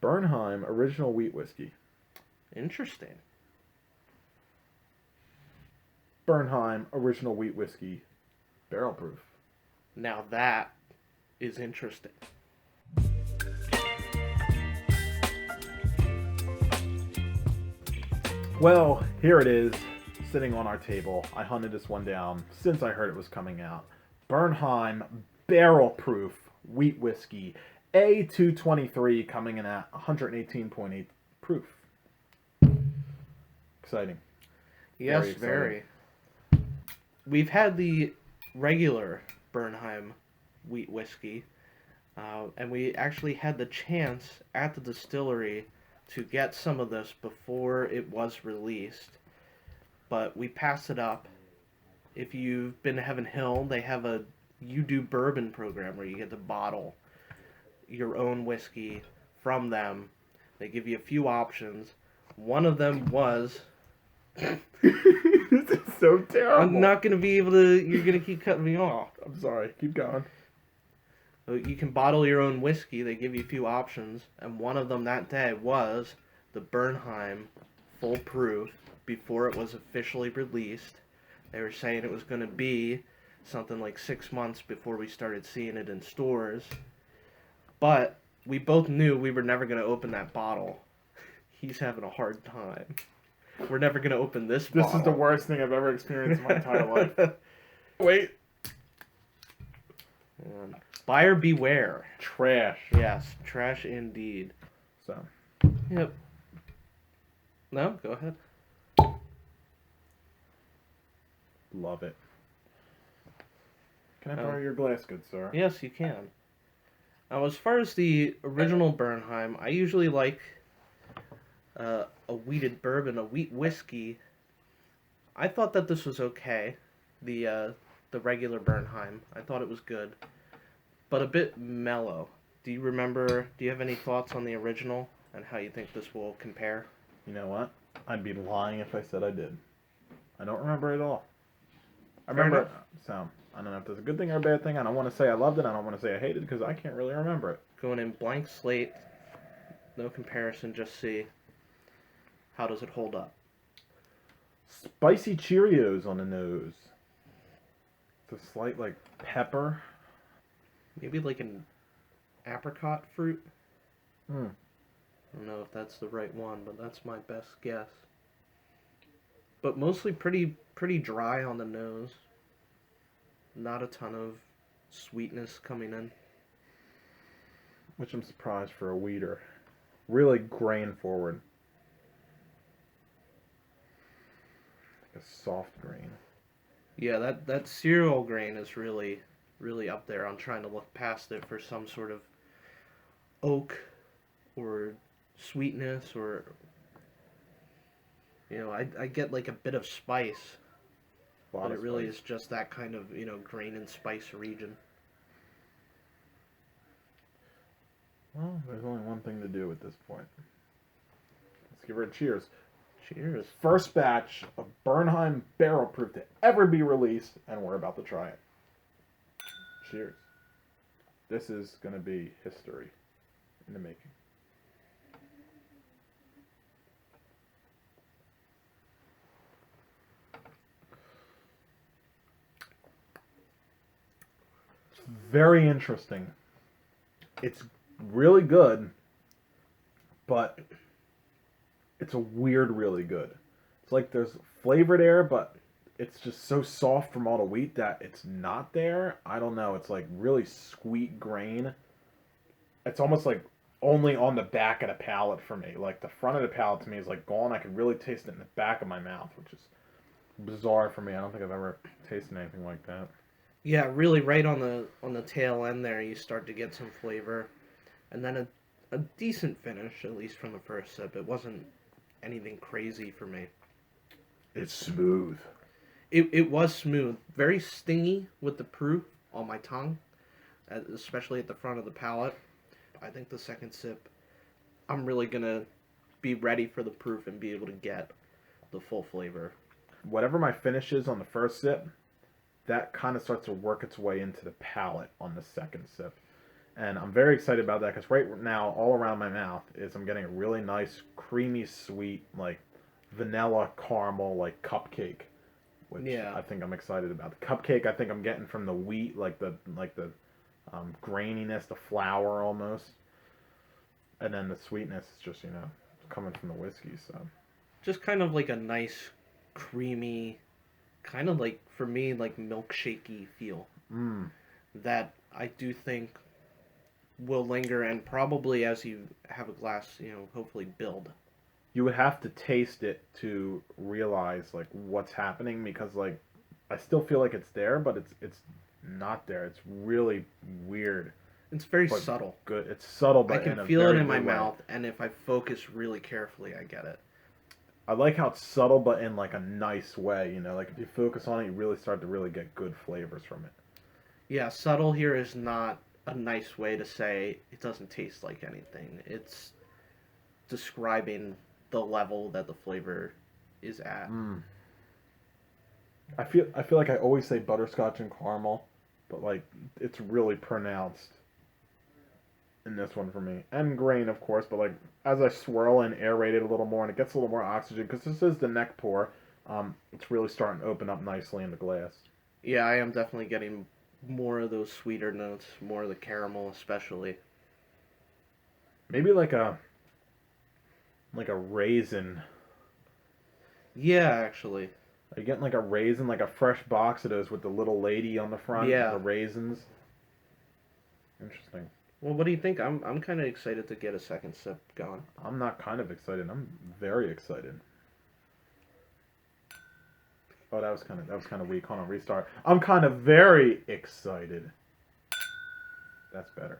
Bernheim original wheat whiskey. Interesting. Bernheim original wheat whiskey, barrel proof. Now that is interesting. Well, here it is, sitting on our table. I hunted this one down since I heard it was coming out. Bernheim barrel proof wheat whiskey, A223, coming in at 118.8 proof. Exciting. Yes, Very exciting. very. We've had the regular Bernheim wheat whiskey, and we actually had the chance at the distillery to get some of this before it was released, but we passed it up. If you've been to Heaven Hill, they have a You Do Bourbon program where you get to bottle your own whiskey from them. They give you a few options. One of them was... This is so terrible. I'm not going to be able to... You're going to keep cutting me off. I'm sorry. Keep going. You can bottle your own whiskey. They give you a few options. And one of them that day was the Bernheim full proof before it was officially released. They were saying it was going to be something like 6 months before we started seeing it in stores. But we both knew we were never going to open that bottle. He's having a hard time. We're never going to open this bottle. This is the worst thing I've ever experienced in my entire life. Wait. Buyer beware. Trash. Yes, trash indeed. So. Yep. No, go ahead. Love it. Can I borrow your glass, good sir? Yes, you can. Now, as far as the original Bernheim, I usually like a wheated bourbon, a wheat whiskey. I thought that this was okay. The regular Bernheim. I thought it was good. But a bit mellow. Do you have any thoughts on the original and how you think this will compare? You know what? I'd be lying if I said I did. I don't remember it at all. I remember it. So, I don't know if that's a good thing or a bad thing. I don't want to say I loved it. I don't want to say I hated it because I can't really remember it. Going in blank slate, no comparison, just see how does it hold up. Spicy Cheerios on the nose. It's a slight, like, pepper. Maybe like an apricot fruit. I don't know if that's the right one, but that's my best guess. But mostly pretty dry on the nose. Not a ton of sweetness coming in. Which I'm surprised for a wheater. Really grain forward. Like a soft grain. Yeah, that cereal grain is really up there. I'm trying to look past it for some sort of oak or sweetness or... I get like a bit of spice. But it really is just that kind of, grain and spice region. Well, there's only one thing to do at this point. Let's give her a cheers. Cheers. First batch of Bernheim barrel proof to ever be released, and we're about to try it. Cheers. This is going to be history in the making. Very interesting. It's really good, but it's a weird really good. It's like there's flavor there, but it's just so soft from all the wheat that it's not there. I don't know. It's like really sweet grain. It's almost like only on the back of the palate for me. Like the front of the palate to me is like gone. I can really taste it in the back of my mouth, which is bizarre for me. I don't think I've ever tasted anything like that. Yeah, really right on the tail end there you start to get some flavor. And then a decent finish, at least from the first sip. It wasn't anything crazy for me. It's smooth. It was smooth. Very stingy with the proof on my tongue, especially at the front of the palate. I think the second sip, I'm really going to be ready for the proof and be able to get the full flavor. Whatever my finish is on the first sip, that kind of starts to work its way into the palate on the second sip. And I'm very excited about that because right now, all around my mouth is I'm getting a really nice, creamy, sweet, like vanilla caramel, like cupcake, which Yeah. I think I'm excited about. The cupcake I think I'm getting from the wheat, like the graininess, the flour almost, and then the sweetness is just coming from the whiskey. So Just kind of like a nice, creamy, kind of like, for me, like milkshakey feel mm. that I do think will linger and probably as you have a glass, hopefully build. You would have to taste it to realize like what's happening because like I still feel like it's there, but it's not there. It's really weird, It's very but subtle. good. It's subtle, I but can in a feel it very in my good way. mouth, and if I focus really carefully, I get it. I like how it's subtle, but in like a nice way. Like if you focus on it, you really start to really get good flavors from it. Yeah, subtle here is not a nice way to say it doesn't taste like anything. It's describing the level that the flavor is at. Mm. I feel like I always say butterscotch and caramel, but like it's really pronounced in this one for me. And grain, of course, but like as I swirl and aerate it a little more, and it gets a little more oxygen because this is the neck pour. It's really starting to open up nicely in the glass. Yeah, I am definitely getting more of those sweeter notes, more of the caramel especially. Maybe like a raisin. Yeah, actually. Are you getting like a raisin, like a fresh box of those with the little lady on the front, Yeah. the raisins? Interesting. Well, what do you think? I'm kind of excited to get a second sip going. I'm not kind of excited. I'm very excited. Oh, that was kind of weak. Hold on, restart. I'm kind of very excited. That's better.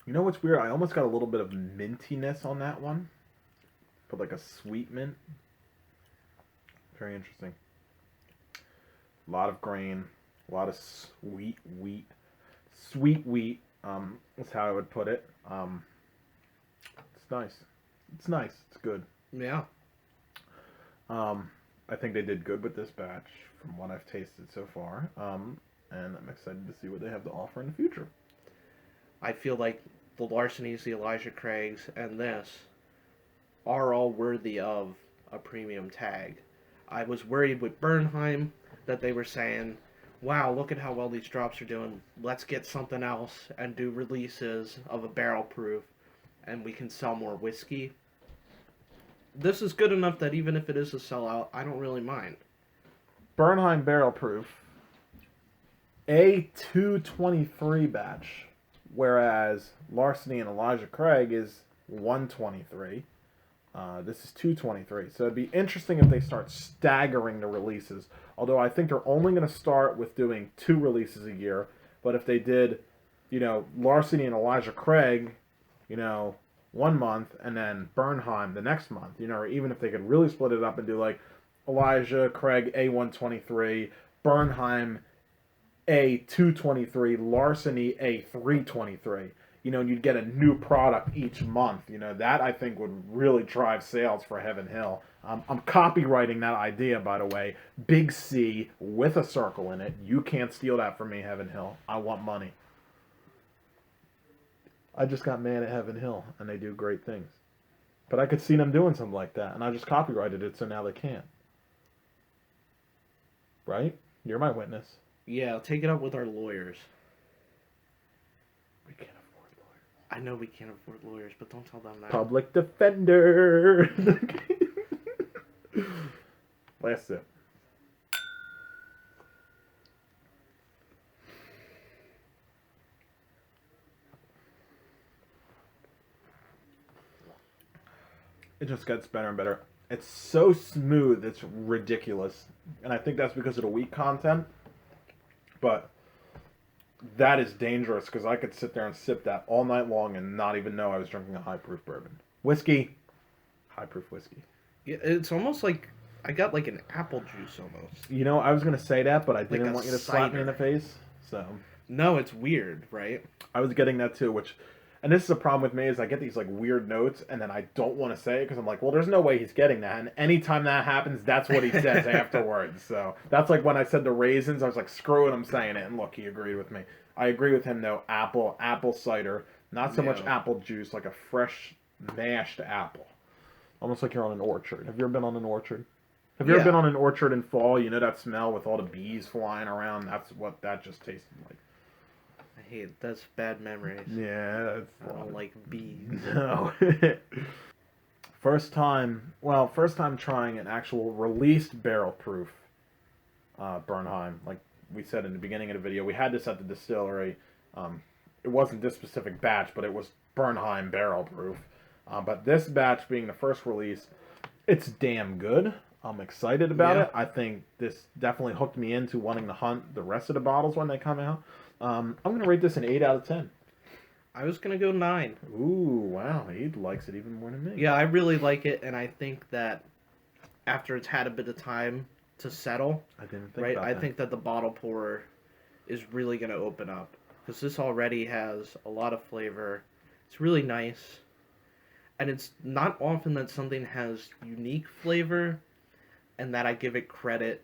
You know what's weird? I almost got a little bit of mintiness on that one, but like a sweet mint. Very interesting. A lot of grain, a lot of sweet wheat. Sweet wheat. That's how I would put it. It's nice. It's nice. It's good. Yeah. I think they did good with this batch from what I've tasted so far. And I'm excited to see what they have to offer in the future. I feel like the Larcenys, the Elijah Craigs, and this are all worthy of a premium tag. I was worried with Bernheim that they were saying, wow, look at how well these drops are doing. Let's get something else and do releases of a barrel proof and we can sell more whiskey. This is good enough that even if it is a sellout, I don't really mind. Bernheim Barrel Proof. A223 batch. Whereas Larceny and Elijah Craig is 123. This is 223. So it'd be interesting if they start staggering the releases. Although I think they're only going to start with doing 2 releases a year. But if they did, Larceny and Elijah Craig, 1 month, and then Bernheim the next month, or even if they could really split it up and do like Elijah Craig A123, Bernheim A223, Larceny A323. And you'd get a new product each month. That I think would really drive sales for Heaven Hill. I'm copywriting that idea, by the way. Big C with a circle in it. You can't steal that from me, Heaven Hill. I want money. I just got mad at Heaven Hill, and they do great things. But I could see them doing something like that, and I just copyrighted it, so now they can't. Right? You're my witness. Yeah, take it up with our lawyers. We can't afford lawyers. I know we can't afford lawyers, but don't tell them that. Public defender. Last sip. It just gets better and better. It's so smooth, it's ridiculous. And I think that's because of the wheat content. But that is dangerous because I could sit there and sip that all night long and not even know I was drinking a high proof bourbon. Whiskey. High proof whiskey. Yeah, it's almost like I got like an apple juice almost. I was going to say that, but I Like didn't a want you to slap me in cider. the face. So No, it's weird, right? I was getting that too, which And this is a problem with me is I get these like weird notes and then I don't want to say it because I'm like, well, there's no way he's getting that. And anytime that happens, that's what he says afterwards. So that's like when I said the raisins, I was like, screw it, I'm saying it. And look, he agreed with me. I agree with him though. Apple cider, not so much apple juice, like a fresh mashed apple, almost like you're on an orchard. Have you ever been on an orchard? Have you ever been on an orchard in fall? You know that smell with all the bees flying around. That's what that just tasted like. I hate that's bad memories. Yeah, I don't like bees. No. First time trying an actual released barrel proof Bernheim. Like we said in the beginning of the video, we had this at the distillery. It wasn't this specific batch, but it was Bernheim barrel proof. But this batch being the first release, it's damn good. I'm excited about it. I think this definitely hooked me into wanting to hunt the rest of the bottles when they come out. I'm going to rate this an 8 out of 10. I was going to go 9. Ooh, wow. He likes it even more than me. Yeah, I really like it, and I think that after it's had a bit of time to settle, I didn't think about that. I think that the bottle pour is really going to open up. Because this already has a lot of flavor. It's really nice. And it's not often that something has unique flavor and that I give it credit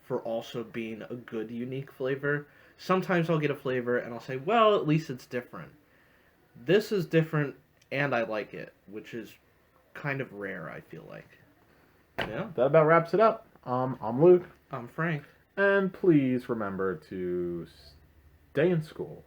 for also being a good unique flavor. Sometimes I'll get a flavor and I'll say, well, at least it's different. This is different and I like it, which is kind of rare, I feel like. Yeah. That about wraps it up. I'm Luke. I'm Frank. And please remember to stay in school.